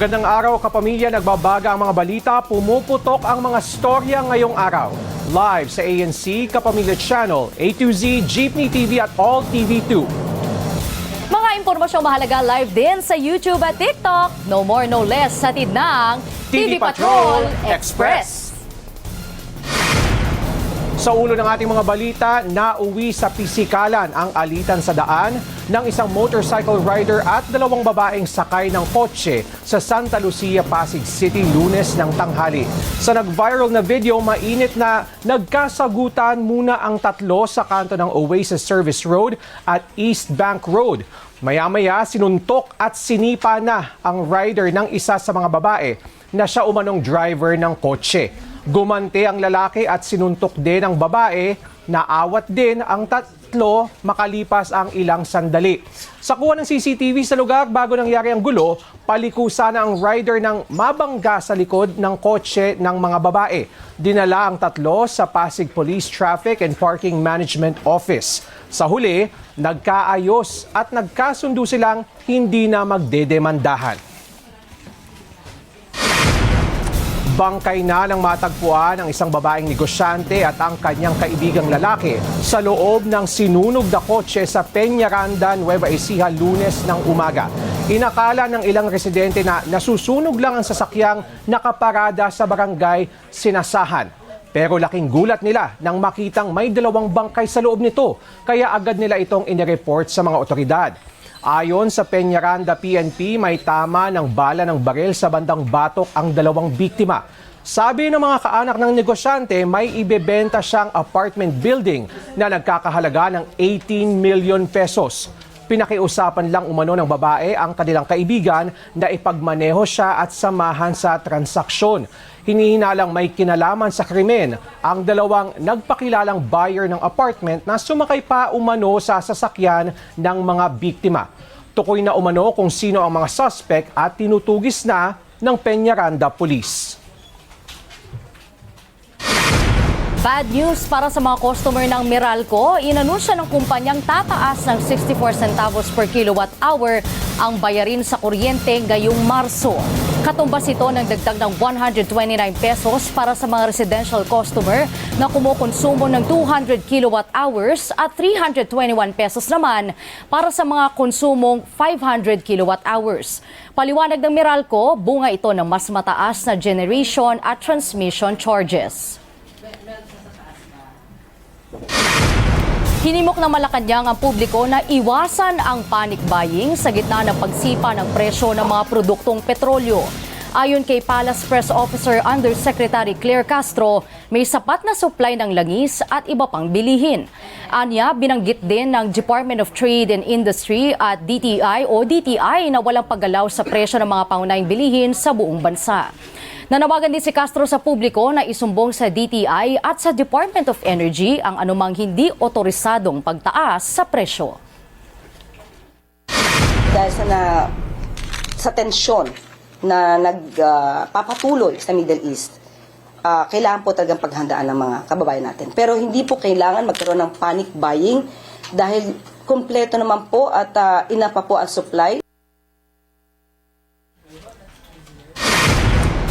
Magandang araw kapamilya, nagbabaga ang mga balita, pumuputok ang mga storya ngayong araw. Live sa ANC, Kapamilya Channel, A2Z, Jeepney TV at All TV2. Mga impormasyong mahalaga live din sa YouTube at TikTok. No more, no less, hatid ng TV Patrol Express. Sa ulo ng ating mga balita, nauwi sa pisikalan ang alitan sa daan ng isang motorcycle rider at dalawang babaeng sakay ng kotse sa Santa Lucia, Pasig City, Lunes ng tanghali. Sa nag-viral na video, mainit na nagkasagutan muna ang tatlo sa kanto ng Oasis Service Road at East Bank Road. Maya-maya, sinuntok at sinipa na ang rider ng isa sa mga babae na siya umanong driver ng kotse. Gumante ang lalaki at sinuntok din ang babae, naawat din ang tatlo makalipas ang ilang sandali. Sa kuha ng CCTV sa lugar bago nangyari ang gulo, palikusa na ang rider ng mabangga sa likod ng kotse ng mga babae. Dinala ang tatlo sa Pasig Police Traffic and Parking Management Office. Sa huli, nagkaayos at nagkasundo silang hindi na magdedemandahan. Bangkay na ng matagpuan ang isang babaeng negosyante at ang kanyang kaibigang lalaki sa loob ng sinunog na kotse sa Peñaranda, Nueva Ecija, Lunes ng umaga. Inakala ng ilang residente na nasusunog lang ang sasakyang nakaparada sa barangay Sinasahan. Pero laking gulat nila nang makitang may dalawang bangkay sa loob nito, kaya agad nila itong inireport sa mga otoridad. Ayon sa Peñaranda PNP, may tama ng bala ng baril sa bandang batok ang dalawang biktima. Sabi ng mga kaanak ng negosyante, may ibebenta siyang apartment building na nagkakahalaga ng 18 million pesos. Pinakiusapan lang umano ng babae ang kanilang kaibigan na ipagmaneho siya at samahan sa transaksyon. Hinihinalang may kinalaman sa krimen ang dalawang nagpakilalang buyer ng apartment na sumakay pa umano sa sasakyan ng mga biktima. Tukoy na umano kung sino ang mga suspect at tinutugis na ng Peñaranda Police. Bad news para sa mga customer ng Meralco. Inanunsya ng kumpanyang tataas ng 64 centavos per kilowatt hour ang bayarin sa kuryente ngayong Marso. Katumbas ito ng dagdag ng 129 pesos para sa mga residential customer na kumukonsumo ng 200 kilowatt hours at 321 pesos naman para sa mga konsumong 500 kilowatt hours. Paliwanag ng Meralco, bunga ito ng mas mataas na generation at transmission charges. Hinimok ng Malacanang ang publiko na iwasan ang panic buying sa gitna ng pagsipa ng presyo ng mga produktong petrolyo. Ayon kay Palace Press Officer Undersecretary Claire Castro, may sapat na supply ng langis at iba pang bilihin. Anya, binanggit din ng Department of Trade and Industry at DTI na walang paggalaw sa presyo ng mga pangunahing bilihin sa buong bansa. Nanawagan din si Castro sa publiko na isumbong sa DTI at sa Department of Energy ang anumang hindi otorisadong pagtaas sa presyo. Dahil sa tensyon na nagpapatuloy sa Middle East, kailangan po talagang paghandaan ng mga kababayan natin. Pero hindi po kailangan magkaroon ng panic buying dahil kumpleto naman po at ina pa po ang supply.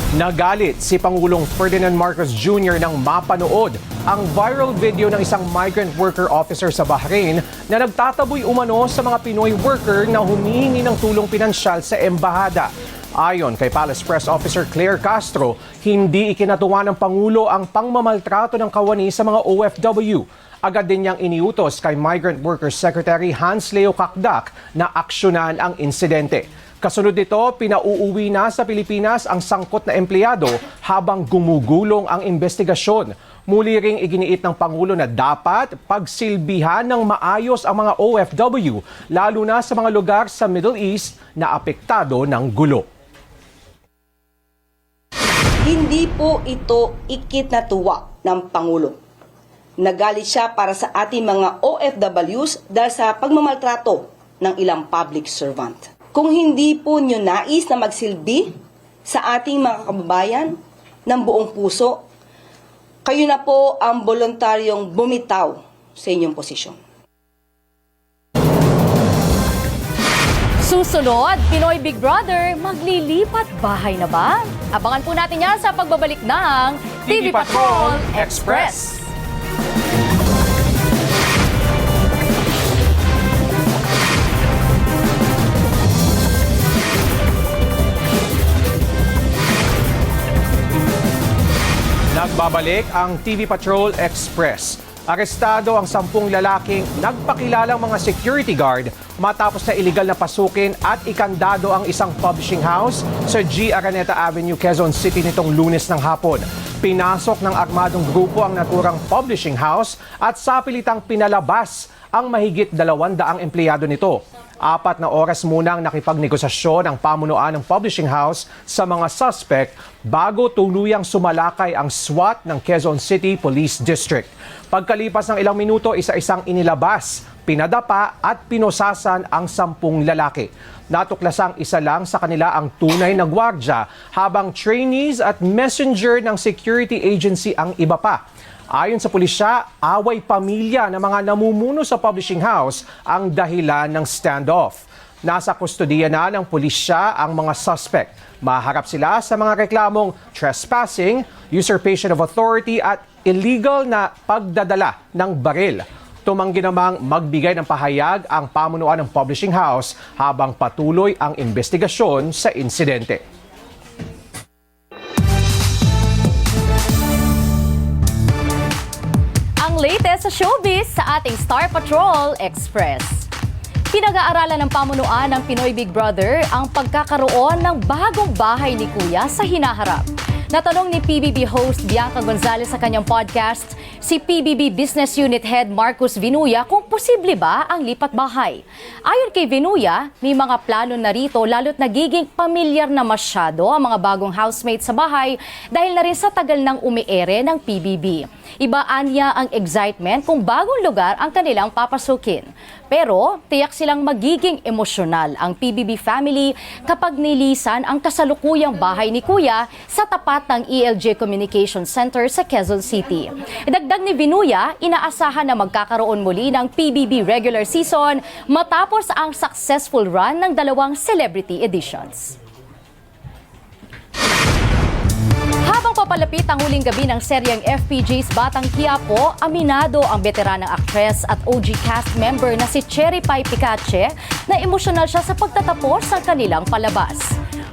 Nagalit si Pangulong Ferdinand Marcos Jr. nang mapanood ang viral video ng isang migrant worker officer sa Bahrain na nagtataboy umano sa mga Pinoy worker na humihingi ng tulong pinansyal sa embahada. Ayon kay Palace Press Officer Claire Castro, hindi ikinatuwa ng Pangulo ang pangmamaltrato ng kawani sa mga OFW. Agad din niyang iniutos kay Migrant Workers Secretary Hans Leo Kakdak na aksyonan ang insidente. Kasunod nito, pinauuwi na sa Pilipinas ang sangkot na empleyado habang gumugulong ang investigasyon. Muli ring iginiit ng Pangulo na dapat pagsilbihan ng maayos ang mga OFW, lalo na sa mga lugar sa Middle East na apektado ng gulo. Hindi po ito ikinatuwa ng Pangulo. Nagalit siya para sa ating mga OFWs dahil sa pagmamaltrato ng ilang public servant. Kung hindi po nyo nais na magsilbi sa ating mga kababayan ng buong puso, kayo na po ang voluntaryong bumitaw sa inyong posisyon. Susunod, Pinoy Big Brother, maglilipat bahay na ba? Abangan po natin yan sa pagbabalik ng TV Patrol Express. Nagbabalik ang TV Patrol Express. Arestado ang 10 lalaking nagpakilalang mga security guard matapos na iligal na pasukin at ikandado ang isang publishing house sa G. Araneta Avenue, Quezon City nitong Lunes ng hapon. Pinasok ng armadong grupo ang naturang publishing house at sapilitang pinalabas ang mahigit 200 empleyado nito. 4 na oras munang nakipagnegosasyon ang pamunuan ng publishing house sa mga suspect bago tuluyang sumalakay ang SWAT ng Quezon City Police District. Pagkalipas ng ilang minuto, isa-isang inilabas, pinadapa at pinosasan ang 10 lalaki. Natuklasang isa lang sa kanila ang tunay na gwardya habang trainees at messenger ng security agency ang iba pa. Ayon sa pulisya, away pamilya ng mga namumuno sa publishing house ang dahilan ng standoff. Nasa kustodiya na ng pulisya ang mga suspect. Maharap sila sa mga reklamong trespassing, usurpation of authority at illegal na pagdadala ng baril. Tumanggi namang magbigay ng pahayag ang pamunuan ng publishing house habang patuloy ang investigasyon sa insidente. Latest sa showbiz sa ating Star Patrol Express. Pinag-aaralan ng pamunuan ng Pinoy Big Brother ang pagkakaroon ng bagong bahay ni Kuya sa hinaharap. Natanong ni PBB host Bianca Gonzalez sa kanyang podcast si PBB Business Unit Head Marcus Vinuya kung posible ba ang lipat bahay. Ayon kay Vinuya, may mga plano na rito lalo't nagiging pamilyar na masyado ang mga bagong housemates sa bahay dahil na rin sa tagal ng umiere ng PBB. Ibaan niya ang excitement kung bagong lugar ang kanilang papasukin. Pero tiyak silang magiging emosyonal ang PBB family kapag nilisan ang kasalukuyang bahay ni Kuya sa tapat ng ELJ Communication Center sa Quezon City. Dagdag ni Vinuya, inaasahan na magkakaroon muli ng PBB regular season matapos ang successful run ng 2 celebrity editions. Habang papalapit ang huling gabi ng seryeng FPJ's Batang Quiapo, aminado ang veteranang aktres at OG cast member na si Cherry Pie Picache na emosyonal siya sa pagtatapos ng kanilang palabas.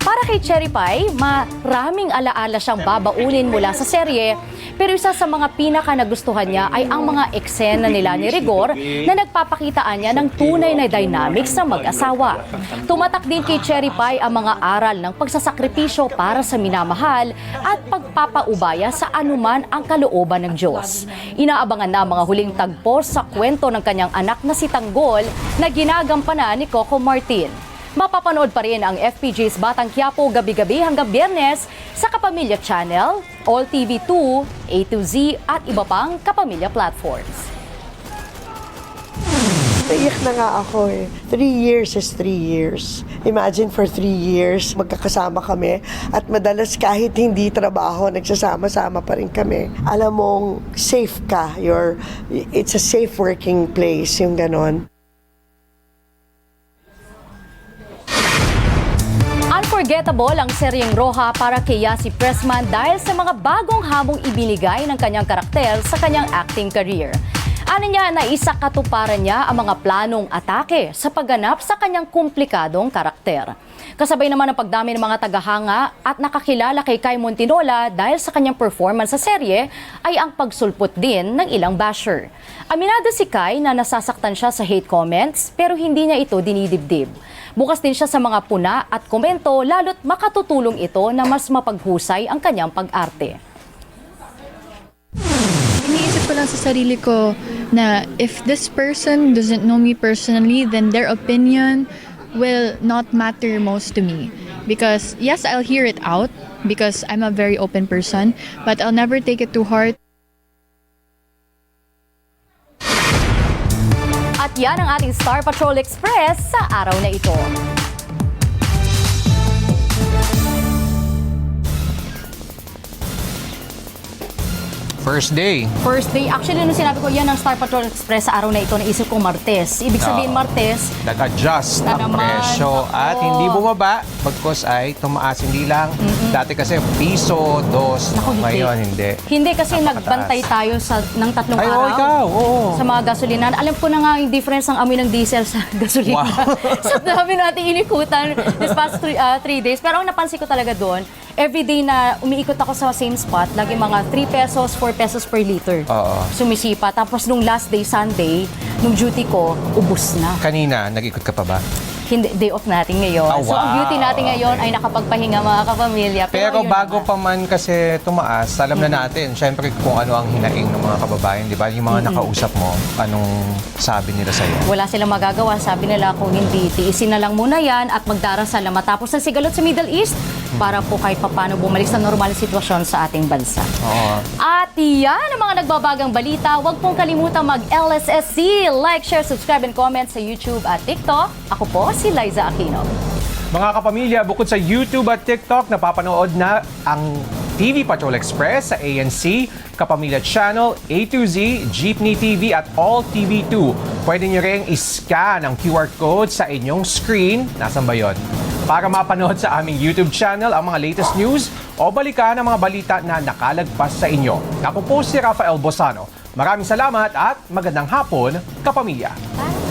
Para kay Cherry Pie, maraming alaala siyang babaunin mula sa serye, pero isa sa mga pinaka nagustuhan niya ay ang mga eksena nila ni Rigor na nagpapakitaan niya ng tunay na dynamics ng mag-asawa. Tumatak din kay Cherry Pie ang mga aral ng pagsasakripisyo para sa minamahal at pagpapaubaya sa anuman ang kalooban ng Diyos. Inaabangan na mga huling tagpo sa kwento ng kanyang anak na si Tanggol na ginagampanan ni Coco Martin. Mapapanood pa rin ang FPJ's Batang Quiapo gabi-gabi hanggang Biyernes sa Kapamilya Channel, All TV 2, A to Z at iba pang Kapamilya platforms. Naiyak na nga ako eh. 3 years is 3 years. Imagine for 3 years, magkakasama kami at madalas kahit hindi trabaho, nagsasama-sama pa rin kami. Alam mong safe ka. It's a safe working place, yung ganon. Unforgettable ang seryeng Roja para kay Yasi Pressman dahil sa mga bagong hamong ibinigay ng kanyang karakter sa kanyang acting career. Ano niya na isakatuparan niya ang mga planong atake sa pagganap sa kanyang komplikadong karakter. Kasabay naman ang pagdami ng mga tagahanga at nakakilala kay Kai Montinola dahil sa kanyang performance sa serye ay ang pagsulpot din ng ilang basher. Aminado si Kai na nasasaktan siya sa hate comments pero hindi niya ito dinidibdib. Bukas din siya sa mga puna at komento lalo't makatutulong ito na mas mapaghusay ang kanyang pag-arte. Iniisip ko lang sa sarili ko na if this person doesn't know me personally, then their opinion will not matter most to me. Because yes, I'll hear it out because I'm a very open person, but I'll never take it to heart. At yan ang ating Star Patrol Express sa araw na ito. First day. First day, actually, nung sinabi ko, yan ang Star Patrol Express sa araw na ito, naisip ko Martes. Ibig sabihin, Oo. Martes, Nag-adjust Na ang naman, presyo at ako. hindi bumaba bagkus ay tumaas. Hindi lang. Dati kasi piso, dos. Naku, hindi. Ngayon, hindi. Hindi kasi Napakataas. nagbantay tayo ng 3 Ay, araw. oo, ikaw. Oo. Sa mga gasolina. Alam ko na nga yung difference ng amoy ng diesel sa gasolina. Wow. Sa dami natin inikutan this past 3 days. Pero ang napansin ko talaga doon, everyday na umiikot ako sa same spot, lagi mga 3 pesos, 4 pesos per liter. Oo. Sumisipa. Tapos nung last day, Sunday, nung duty ko, ubos na. Kanina, nag-ikot ka pa ba? Hindi, day off natin ngayon. Ah, So ang wow. duty natin ngayon ay nakapagpahinga mga kapamilya. Pero yun bago na nga. pa man kasi tumaas, alam na natin, syempre kung ano ang hinaing ng mga kababayan, di ba? Yung mga nakausap mo, anong sabi nila sa'yo? Wala silang magagawa. Sabi nila kung hindi, tiisin na lang muna yan at magdarasal na matapos ang sigalot sa Middle East para po kahit papano bumalik sa normal na sitwasyon sa ating bansa. Oo. At yan ang mga nagbabagang balita. Huwag pong kalimutan mag-LSSC. Like, share, subscribe, and comment sa YouTube at TikTok. Ako po si Liza Aquino. Mga kapamilya, bukod sa YouTube at TikTok, napapanood na ang TV Patrol Express sa ANC, Kapamilya Channel, A2Z, Jeepney TV at All TV2. Pwede nyo rin i-scan ang QR code sa inyong screen. Nasaan ba yun? Para mapanood sa aming YouTube channel ang mga latest news o balikan ang mga balita na nakalagpas sa inyo. Ako po si Rafael Bosano. Maraming salamat at magandang hapon, kapamilya. Bye!